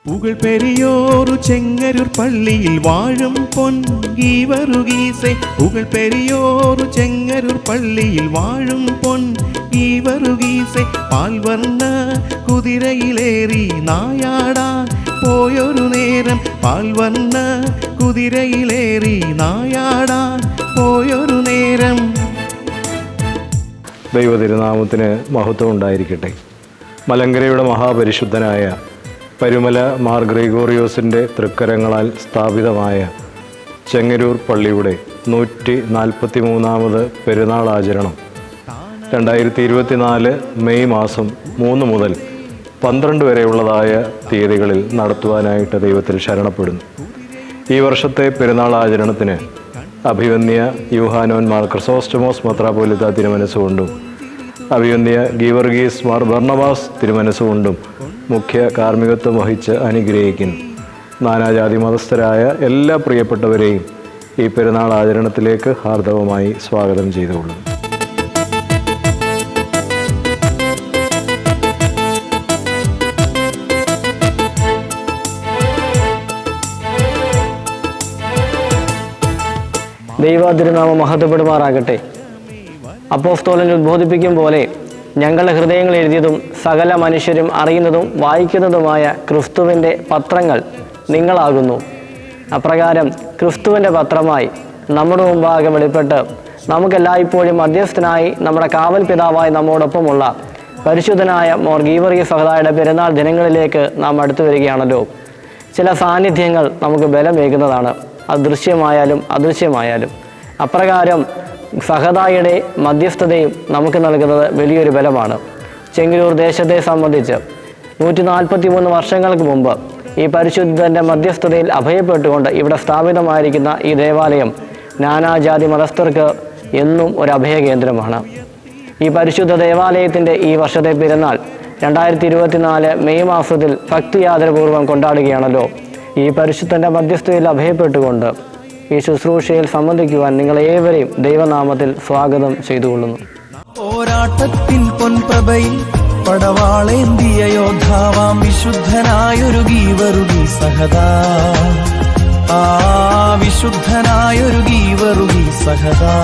പുകൾ പെരിയോരു ചെങ്ങരൂർ പള്ളിയിൽ വാഴും പൊൻഗീവറുഗീസെ. പുകൾ പെരിയോരു ചെങ്ങരൂർ പള്ളിയിൽ വാഴും പൊൻഗീവറുഗീസെ. പാൽവർണ്ണ കുതിരയിലേറി നായാടാൻ പോയൊരു നേരം. പാൽവർണ്ണ കുതിരയിലേറി നായാടാൻ പോയൊരു നേരം. ദൈവതിരുനാമത്തിന് മഹത്വം ഉണ്ടായിരിക്കട്ടെ. മലങ്കരയുടെ മഹാപരിശുദ്ധനായ പരുമല മാർ ഗ്രിഗോറിയോസിൻ്റെ തൃക്കരങ്ങളാൽ സ്ഥാപിതമായ ചെങ്ങരൂർ പള്ളിയുടെ 143ാമത് പെരുന്നാൾ ആചരണം 2024 മെയ് മാസം 3 മുതൽ 12 വരെയുള്ളതായ തീയതികളിൽ നടത്തുവാനായിട്ട് ദൈവത്തിൽ ശരണപ്പെടുന്നു. ഈ വർഷത്തെ പെരുന്നാൾ ആചരണത്തിന് അഭിവന്യ യൂഹാനോൻ മാർ ക്രിസോസ്റ്റമോസ് മെത്രാപ്പോലീത്ത തിരുമനസ്സുകൊണ്ടും അഭിവന്യ ഗീവർഗീസ് മാർ ബർണബാസ് തിരുമനസ്സുകൊണ്ടും മുഖ്യ കാർമ്മികത്വം വഹിച്ച് അനുഗ്രഹിക്കുന്നു. നാനാജാതി മതസ്ഥരായ എല്ലാ പ്രിയപ്പെട്ടവരെയും ഈ പെരുന്നാൾ ആചരണത്തിലേക്ക് ഹാർദവമായി സ്വാഗതം ചെയ്തുകൊള്ളുന്നു. ദൈവതിരുനാമം മഹത്വപ്പെടുമാറാകട്ടെ. അപ്പോസ്തലൻ ഉദ്ബോധിപ്പിക്കും പോലെ ഞങ്ങളുടെ ഹൃദയങ്ങൾ എഴുതിയതും സകല മനുഷ്യരും അറിയുന്നതും വായിക്കുന്നതുമായ ക്രിസ്തുവിൻ്റെ പത്രങ്ങൾ നിങ്ങളാകുന്നു. അപ്രകാരം ക്രിസ്തുവിൻ്റെ പത്രമായി നമ്മുടെ മുമ്പാകെ വെളിപ്പെട്ട് നമുക്കെല്ലായ്പ്പോഴും മധ്യസ്ഥനായി നമ്മുടെ കാവൽ പിതാവായി നമ്മോടൊപ്പമുള്ള പരിശുദ്ധനായ മോർ ഗീവർഗീസ് സഹോദരയുടെ പെരുന്നാൾ ദിനങ്ങളിലേക്ക് നാം അടുത്തു വരികയാണല്ലോ. ചില സാന്നിധ്യങ്ങൾ നമുക്ക് ബലമേകുന്നതാണ്, അത് ദൃശ്യമായാലും അദൃശ്യമായാലും. അപ്രകാരം സഹദായുടെ മധ്യസ്ഥതയും നമുക്ക് നൽകുന്നത് വലിയൊരു ബലമാണ്. ചെങ്ങന്നൂർ ദേശത്തെ സംബന്ധിച്ച് 143 വർഷങ്ങൾക്ക് മുമ്പ് ഈ പരിശുദ്ധൻ്റെ മധ്യസ്ഥതയിൽ അഭയപ്പെട്ടുകൊണ്ട് ഇവിടെ സ്ഥാപിതമായിരിക്കുന്ന ഈ ദേവാലയം നാനാജാതി മതസ്ഥർക്ക് എന്നും ഒരു അഭയകേന്ദ്രമാണ്. ഈ പരിശുദ്ധ ദേവാലയത്തിൻ്റെ ഈ വർഷത്തെ പെരുന്നാൾ 2024 മെയ് മാസത്തിൽ ഭക്തിയാദരപൂർവ്വം കൊണ്ടാടുകയാണല്ലോ. ഈ പരിശുദ്ധൻ്റെ മധ്യസ്ഥതയിൽ അഭയപ്പെട്ടുകൊണ്ട് ഈ ശുശ്രൂഷയിൽ സംബന്ധിക്കുവാൻ നിങ്ങളേവരെയും ദൈവനാമത്തിൽ സ്വാഗതം ചെയ്തുകൊള്ളുന്നു. പോരാട്ടത്തിൻ പൊൻപ്രഭയിൽ പടവാളേന്തിയ യോദ്ധാവാം വിശുദ്ധനായൊരു ഗീവർഗീസ് സഹദാ. വിശുദ്ധനായൊരു ഗീവർഗീസ് സഹദാ.